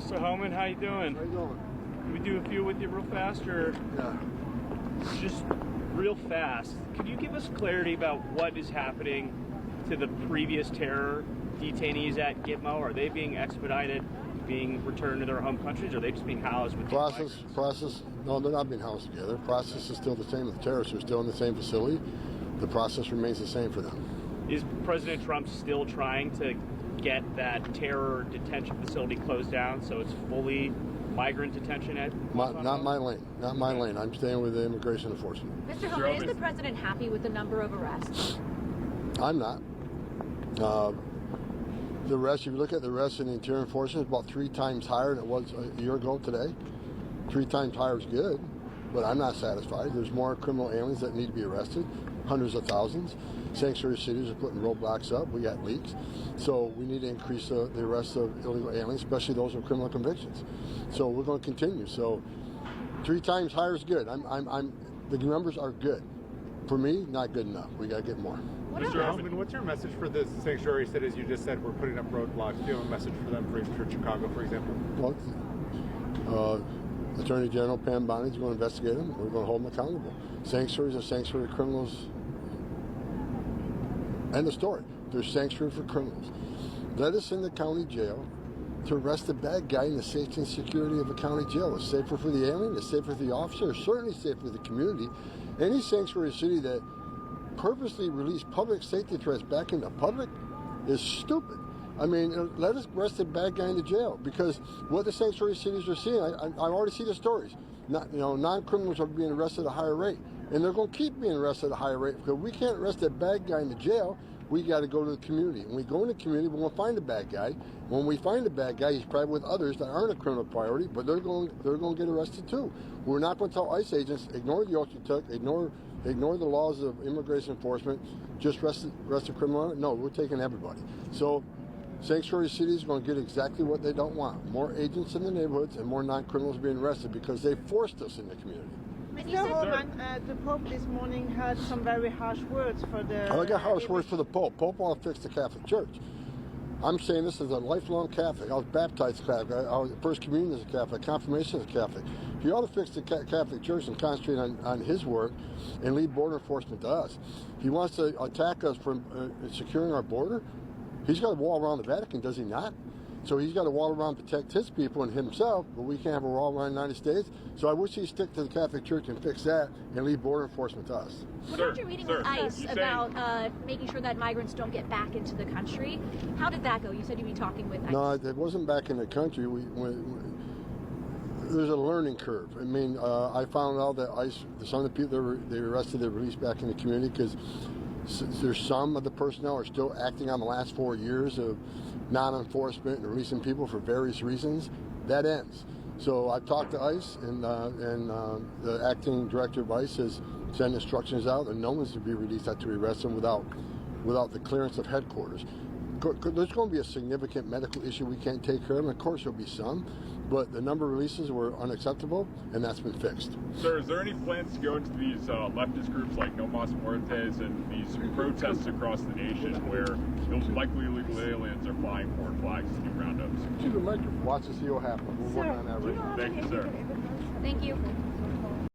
Mr. Homan, how you doing? How you doing? Can we do a few with you real fast, or Yeah. just real fast? Could you give us clarity about what is happening to the previous terror detainees at Gitmo? Are they being expedited, being returned to their home countries, or are they just being housed with Process. No, they're not being housed together. Process is still the same. The terrorists are still in the same facility. The process remains the same for them. Is President Trump still trying to get that terror detention facility closed down so it's fully migrant detention at Not my lane. Not my lane. I'm staying with the immigration enforcement. Mr. Homan, is the president happy with the number of arrests? I'm not. The arrests, if you look at the arrests in the interior enforcement, it's about 3 times higher than it was a year ago today. 3 times higher is good, but I'm not satisfied. There's more criminal aliens that need to be arrested, hundreds of thousands. Sanctuary cities are putting roadblocks up. We got leaks. So we need to increase the arrests of illegal aliens, especially those with criminal convictions. So we're going to continue. So 3 times higher is good. The numbers are good. For me, not good enough. We got to get more. Mr. Homan, what's your message for the sanctuary cities? You just said we're putting up roadblocks. Do you have a message for them for Chicago, for example? Well, Attorney General Pam Bondi is going to investigate them. We're going to hold them accountable. Sanctuaries are sanctuary criminals. End of story. They're sanctuary for criminals. Let us in the county jail to arrest the bad guy in the safety and security of a county jail. It's safer for the alien, it's safer for the officer, it's certainly safer for the community. Any sanctuary city that purposely release public safety threats back into public is stupid. I mean, let us arrest the bad guy in the jail, because what the sanctuary cities are seeing, I already see the stories. Non-criminals are being arrested at a higher rate, and they're going to keep being arrested at a higher rate, because we can't arrest that bad guy in the jail. We got to go to the community. When we go in the community, we're going to find the bad guy. When we find the bad guy, he's probably with others that aren't a criminal priority, but they're going to get arrested too. We're not going to tell ICE agents, ignore the oath you took, ignore the laws of immigration enforcement, just arrest the criminal. No, we're taking everybody. So sanctuary cities are going to get exactly what they don't want. More agents in the neighborhoods and more non-criminals being arrested, because they forced us in the community. Mr. Homan, the Pope this morning had some very harsh words for the... I got harsh words for the Pope. Pope want to fix the Catholic Church. I'm saying this as a lifelong Catholic. I was baptized Catholic. I was First Communion as a Catholic. Confirmation as a Catholic. He ought to fix the Catholic Church and concentrate on his work and leave border enforcement to us. He wants to attack us from securing our border. He's got a wall around the Vatican, does he not? So he's got a wall around to protect his people and himself, but we can't have a wall around the United States. So I wish he'd stick to the Catholic Church and fix that and leave border enforcement to us. What about your meeting with ICE about making sure that migrants don't get back into the country? How did that go? You said you'd be talking with ICE. No, it wasn't back in the country. There's a learning curve. I mean, I found out that ICE, some of the people they arrested, they released back in the community, because there's some of the personnel are still acting on the last 4 years of non-enforcement and releasing people for various reasons. That ends. So I've talked to ICE, and the acting director of ICE has sent instructions out, and no one's to be released after we arrest them without the clearance of headquarters. There's going to be a significant medical issue we can't take care of, and of course there'll be some, but the number of releases were unacceptable, and that's been fixed. Sir, is there any plans to go into these leftist groups like No Mas Muertes and these protests across the nation where those likely illegal aliens are flying foreign flags to do roundups? Watch to see what happens. We're working on that right now. Thank you, sir. Thank you.